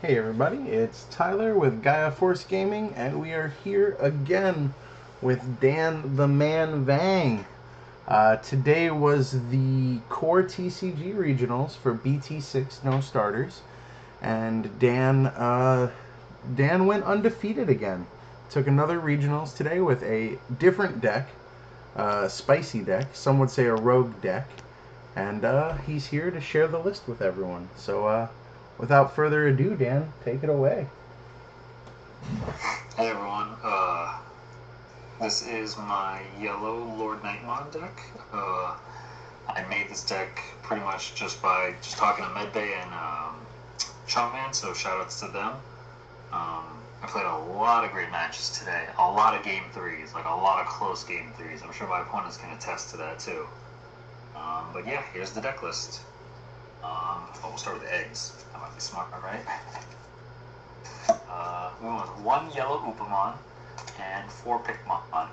Hey everybody, it's Tyler with Gaia Force Gaming, and we are here again with Dan the Man Vang. Today was the Core TCG Regionals for BT6 No Starters, and Dan went undefeated again. Took another Regionals today with a different deck, spicy deck, some would say a rogue deck, and he's here to share the list with everyone. So, without further ado, Dan, take it away. Hey everyone, this is my yellow Lordknightmon deck. I made this deck pretty much just by talking to Medbay and Chunkman, so shoutouts to them. I played a lot of great matches today, a lot of game threes, like a lot of close game threes. I'm sure my opponents can attest to that too. But yeah, here's the deck list. We'll start with the eggs. That might be smart, right? We went with one yellow Upamon and 4 Pikmon.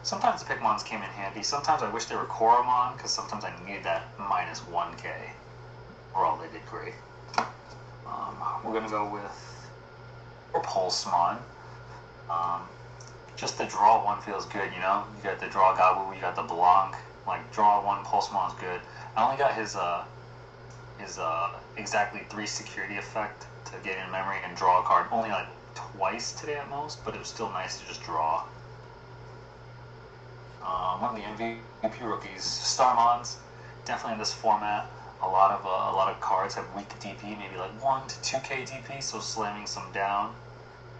Sometimes the Pikmons came in handy. Sometimes I wish they were Koromon, because sometimes I needed that minus 1k. Overall, they did great. We're going to go with 4 Pulsemon. Just the draw one feels good, you know? You got the draw Gabu, you got the Blanc. Like, draw one Pulsemon is good. I only got his exactly 3 security effect to get in memory and draw a card only like twice today at most, but it was still nice to just draw. One of the MVP rookies, Starmons, definitely in this format. A lot of cards have weak DP, maybe like 1 to 2k DP, so slamming some down.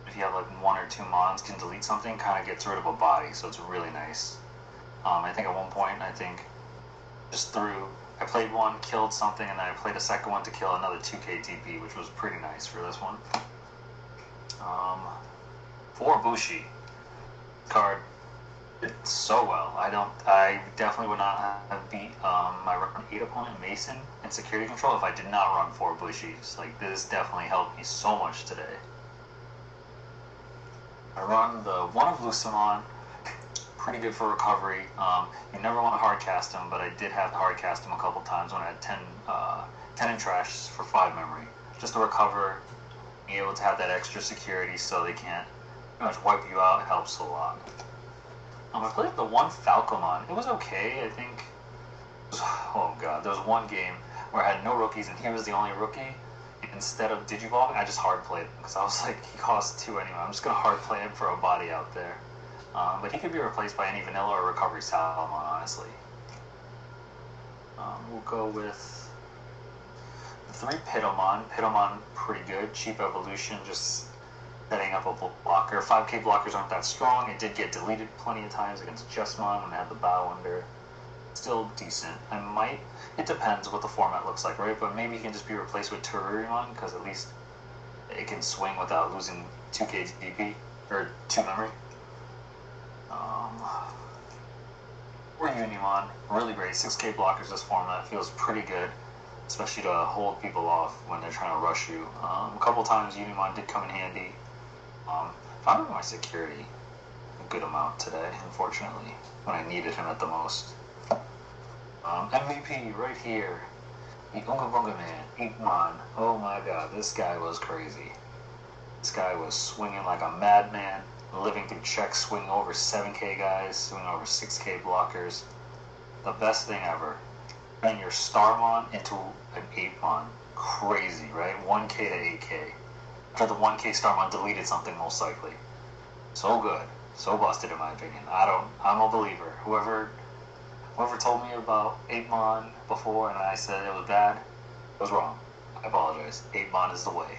If you have like 1 or 2 Mons can delete something, kind of gets rid of a body, so it's really nice. I think at one point, I played one, killed something, and then I played a second one to kill another 2k DP, which was pretty nice for this one. 4 Bushi. Card did so well. I definitely would not have beat my run 8 opponent, Mason, in security control if I did not run 4 Bushis. Like, this definitely helped me so much today. I run the 1 of Lucemon. Pretty good for recovery. You never want to hard cast him, but I did have to hard cast him a couple times when I had 10 in trash for 5 memory. Just to recover, be able to have that extra security so they can't pretty much wipe you out helps a lot. I played the 1 Falcomon. It was okay, I think. Oh god, there was one game where I had no rookies and he was the only rookie. Instead of Digivolving, I just hard played him because I was like, he costs 2 anyway. I'm just going to hard play him for a body out there. But he could be replaced by any vanilla or recovery Salmon, honestly. We'll go with 3 Pitomon. Pitomon, pretty good. Cheap evolution, just setting up a blocker. 5k blockers aren't that strong. It did get deleted plenty of times against Jesmon when I had the bow under. Still decent. It depends what the format looks like, right? But maybe he can just be replaced with Terurimon, because at least it can swing without losing 2k DP, or 2 memory. Or Unimon, really great. 6k blockers this format feels pretty good, especially to hold people off when they're trying to rush you. A couple times Unimon did come in handy. Found my security a good amount today, unfortunately, when I needed him at the most. MVP right here. The Unga Bunga Man, Inkmon. Oh my god, this guy was crazy. This guy was swinging like a madman. Living through checks, swinging over 7k guys, swinging over 6k blockers. The best thing ever. Turning your Starmon into an 8mon. Crazy, right? 1k to 8k. After the 1k Starmon deleted something, most likely. So good. So busted, in my opinion. I'm a believer. Whoever told me about 8mon before and I said it was bad, it was wrong. I apologize. 8mon is the way.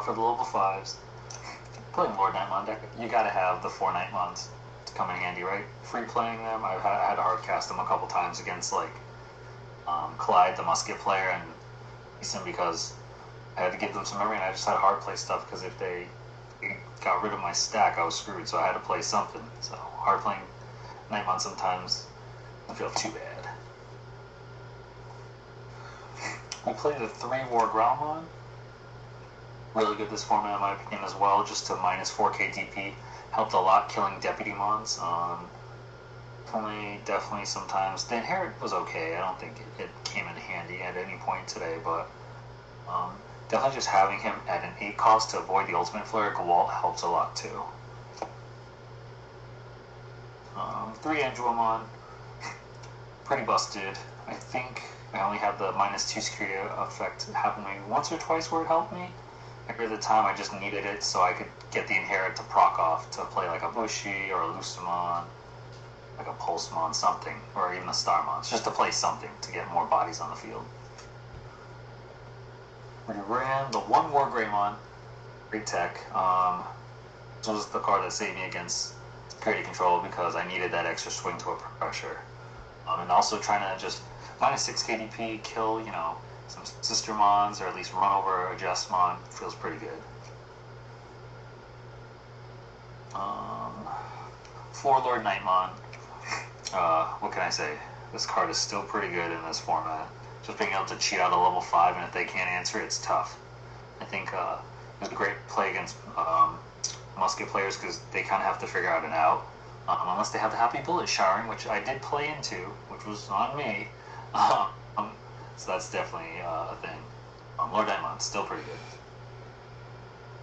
For the level 5s, playing Lordknightmon deck, you gotta have the 4 Nightmons to come in handy, right? Free playing them, I had to hard cast them a couple times against, like, Clyde, the musket player, and Easton, because I had to give them some memory, and I just had to hard play stuff, because if they got rid of my stack, I was screwed, so I had to play something. So, hard playing Nightmon sometimes doesn't feel too bad. We played the 3 War Groundmon. Really good this format in my opinion as well, just to minus 4k DP. Helped a lot killing Deputy Mons. Definitely sometimes. The Inherit was okay. I don't think it came in handy at any point today, but definitely just having him at an 8 cost to avoid the Ultimate Flare Gewalt helps a lot too. 3 Angelomon, pretty busted. I think I only had the -2 security effect happen maybe once or twice where it helped me. At the time I just needed it so I could get the Inherit to proc off to play like a Bushi or a Lucemon, like a Pulsemon, something, or even a Starmon, just to play something to get more bodies on the field. We ran the 1 War Greymon, great tech. This was the card that saved me against security control because I needed that extra swing to a pressure. And also trying to just -6 KDP, kill, you know, some sister mons, or at least run over a Jesmon, feels pretty good. 4 Lordknightmon. What can I say? This card is still pretty good in this format. Just being able to cheat out a level 5, and if they can't answer it, it's tough. I think it was a great play against musket players because they kind of have to figure out an out. Unless they have the Happy Bullet showering, which I did play into, which was on me. So that's definitely a thing. Lordknightmon, still pretty good.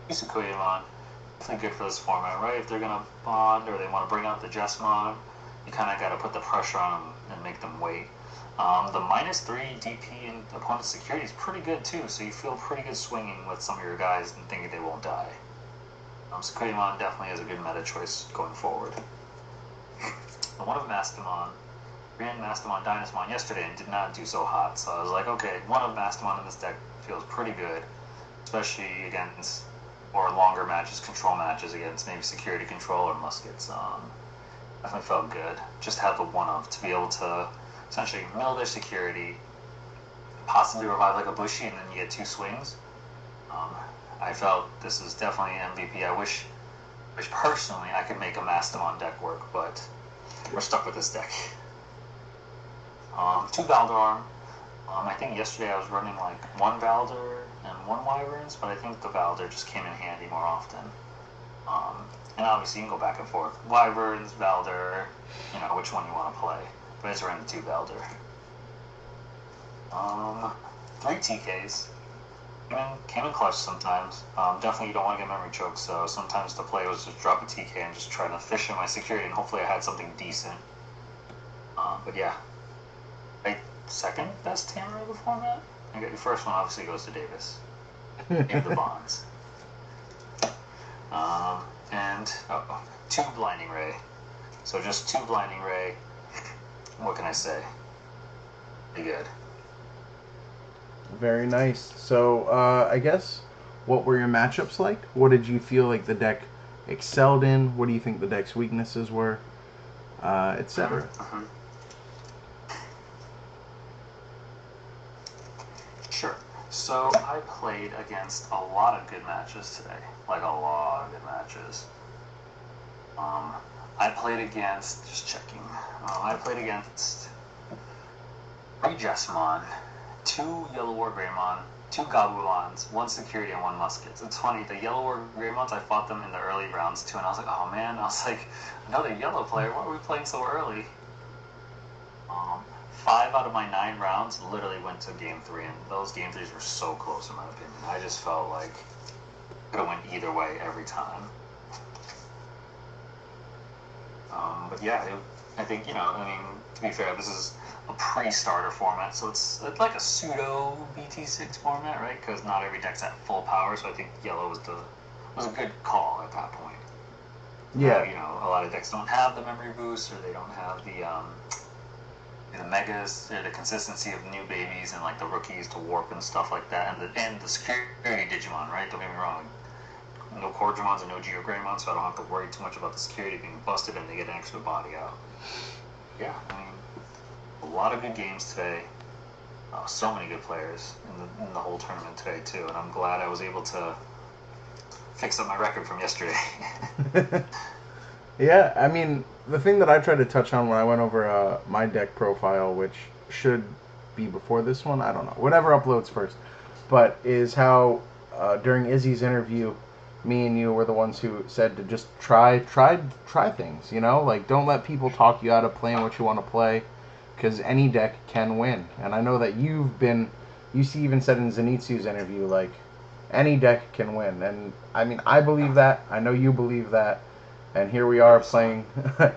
Isukuyamon, definitely good for this format, right? If they're going to bond or they want to bring out the Jesmon, you kind of got to put the pressure on them and make them wait. The -3 DP and opponent's security is pretty good too, so you feel pretty good swinging with some of your guys and thinking they won't die. Sukuyamon definitely is a good meta choice going forward. The 1 of Mastamon, ran Mastamon Dynasmon yesterday and did not do so hot, so I was like, okay, 1 of Mastamon in this deck feels pretty good, especially against or longer matches, control matches against maybe security control or muskets. Definitely felt good. Just have the 1 of to be able to essentially mill their security, possibly revive like a Bushi, and then you get 2 swings. I felt this is definitely an MVP. I wish personally I could make a Mastamon deck work, but we're stuck with this deck. 2 Valdarm. I think yesterday I was running like 1 Valder and 1 Wyverns, but I think the Valder just came in handy more often. And obviously you can go back and forth. Wyverns, Valder, you know, which one you want to play. But I just ran the 2 Valder. 3 TKs. Came in clutch sometimes. Definitely you don't want to get memory choked, so sometimes the play was just drop a TK and just try to fish in my security, and hopefully I had something decent. But yeah. Second best hammer of the format? I got your first one obviously goes to Davis. Maybe the Bonds. And 2 Blinding Ray. So just 2 Blinding Ray. What can I say? Pretty good. Very nice. So, I guess, what were your matchups like? What did you feel like the deck excelled in? What do you think the deck's weaknesses were? Etc. Sure. So I played against a lot of good matches today. Like a lot of good matches. I played against, just checking, I played against 3 Jesmon, 2 Yellow War Greymon, 2 Gabumons, 1 Security, and 1 Muskets. It's funny, the Yellow War Greymons, I fought them in the early rounds too, and I was like, oh man, I was like, another yellow player, why are we playing so early? 5 out of my 9 rounds literally went to game 3, and those game 3s were so close in my opinion. I just felt like it could have went either way every time. But yeah, I think, you know, I mean, to be fair, this is a pre-starter format, so it's like a pseudo BT6 format, right? Because not every deck's at full power, so I think yellow was a good call at that point. Yeah. You know, a lot of decks don't have the memory boost, or they don't have the megas, or the consistency of new babies and like the rookies to warp and stuff like that, and the security Digimon, right? Don't get me wrong. No Cordramons and no Geogreymon, so I don't have to worry too much about the security being busted and they get an extra body out. Yeah, I mean, a lot of good games today. So many good players in the whole tournament today too, and I'm glad I was able to fix up my record from yesterday. Yeah, I mean, the thing that I tried to touch on when I went over my deck profile, which should be before this one, I don't know, whatever uploads first, but is how during Izzy's interview, me and you were the ones who said to just try things. You know, like don't let people talk you out of playing what you want to play, because any deck can win. And I know that you even said in Zenitsu's interview, like any deck can win. And I mean, I believe that. I know you believe that. And here we are playing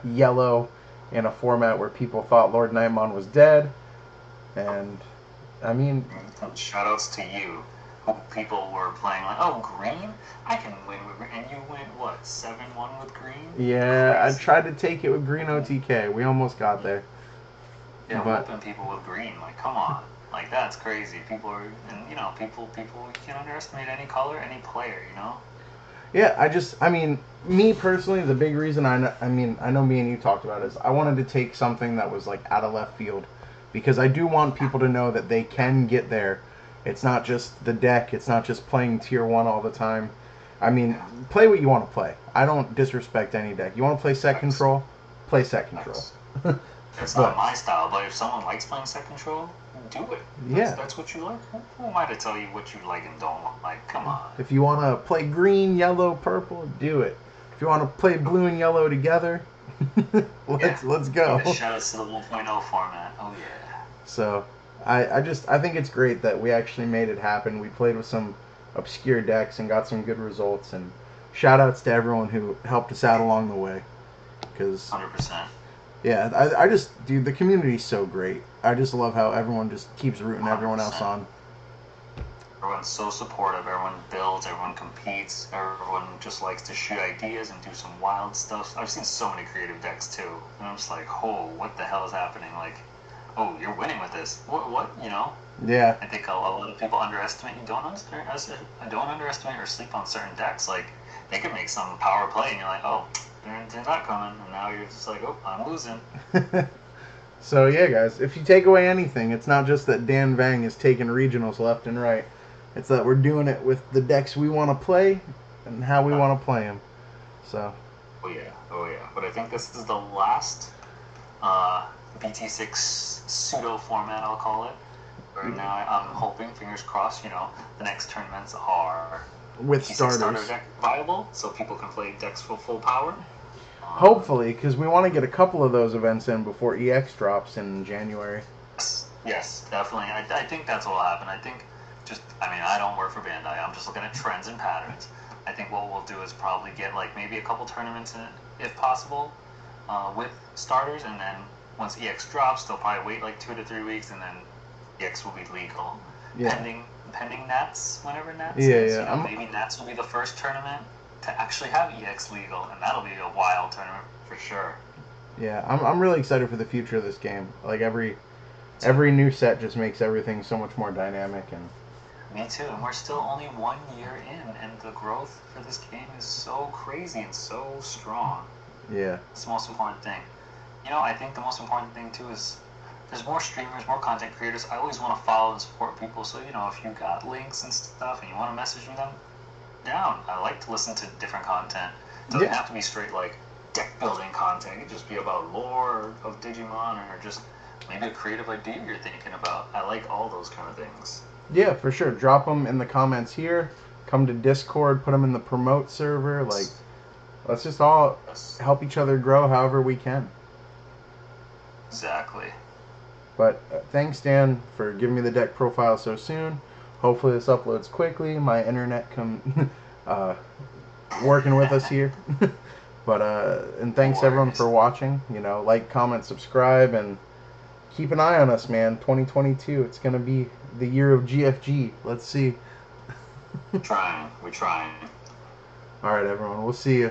yellow in a format where people thought Lordknightmon was dead. And I mean, shoutouts to you. People were playing like, oh, green? I can win with green. And you went, what, 7-1 with green? Yeah, Crazy. I tried to take it with green OTK. We almost got there. Yeah, but whooping people with green. Like, come on. Like, that's crazy. People are, and, you know, people, you can't underestimate any color, any player, you know? yeah, I mean, me personally, the big reason I know me and you talked about it is I wanted to take something that was, like, out of left field. Because I do want people to know that they can get there. It's not just the deck. It's not just playing tier 1 all the time. I mean, play what you want to play. I don't disrespect any deck. You want to play set control? Play set control. It's not my style, but if someone likes playing set control, do it. That's what you like. Who am I to tell you what you like and don't like? Come on. If you want to play green, yellow, purple, do it. If you want to play blue and yellow together, let's go. Shout out to the 1.0 format. Oh yeah. So, I think it's great that we actually made it happen. We played with some obscure decks and got some good results. And shout outs to everyone who helped us out along the way. 100%. Yeah, I just, dude, the community's so great. I just love how everyone just keeps rooting 100%. Everyone else on. Everyone's so supportive. Everyone builds. Everyone competes. Everyone just likes to shoot ideas and do some wild stuff. I've seen so many creative decks too, and I'm just like, oh, what the hell is happening? Like, oh, you're winning with this. What? You know? Yeah. I think a lot of people underestimate. Don't underestimate or sleep on certain decks. Like, they could make some power play, and you're like, oh, they're not coming, and now you're just like, oh, I'm losing. So yeah, guys, if you take away anything, it's not just that Dan Vang is taking regionals left and right. It's that we're doing it with the decks we want to play and how we want to play them. So. Oh yeah. But I think this is the last BT6 pseudo format, I'll call it. Right now, I'm hoping, fingers crossed, the next tournaments are with starters. Starter deck viable, so people can play decks full power. Hopefully, because we want to get a couple of those events in before EX drops in January. Yes, definitely. I think that's what will happen. I don't work for Bandai. I'm just looking at trends and patterns. I think what we'll do is probably get maybe a couple tournaments in, if possible, with starters, and then once EX drops, they'll probably wait 2 to 3 weeks, and then EX will be legal. Yeah. Pending Nats, whenever Nats is. Yeah. Maybe Nats will be the first tournament to actually have EX legal, and that'll be a wild tournament for sure. Yeah, I'm really excited for the future of this game. Every new set just makes everything so much more dynamic. And me too. And we're still only 1 year in, and the growth for this game is so crazy and so strong. Yeah. It's the most important thing. I think the most important thing too is there's more streamers, more content creators. I always want to follow and support people. So, if you got links and stuff and you want to message me them, down. I like to listen to different content. It doesn't have to be straight deck building content. It could just be about lore of Digimon, or just maybe a creative idea you're thinking about. I like all those kind of things. Yeah, for sure. Drop them in the comments here. Come to Discord. Put them in the promote server. Let's just all help each other grow however we can. Exactly. But thanks, Dan, for giving me the deck profile so soon. Hopefully this uploads quickly. My internet working with us here. But and thanks everyone for watching. Like, comment, subscribe, and keep an eye on us, man. 2022. It's gonna be the year of GFG. Let's see. We're trying. All right, everyone. We'll see you.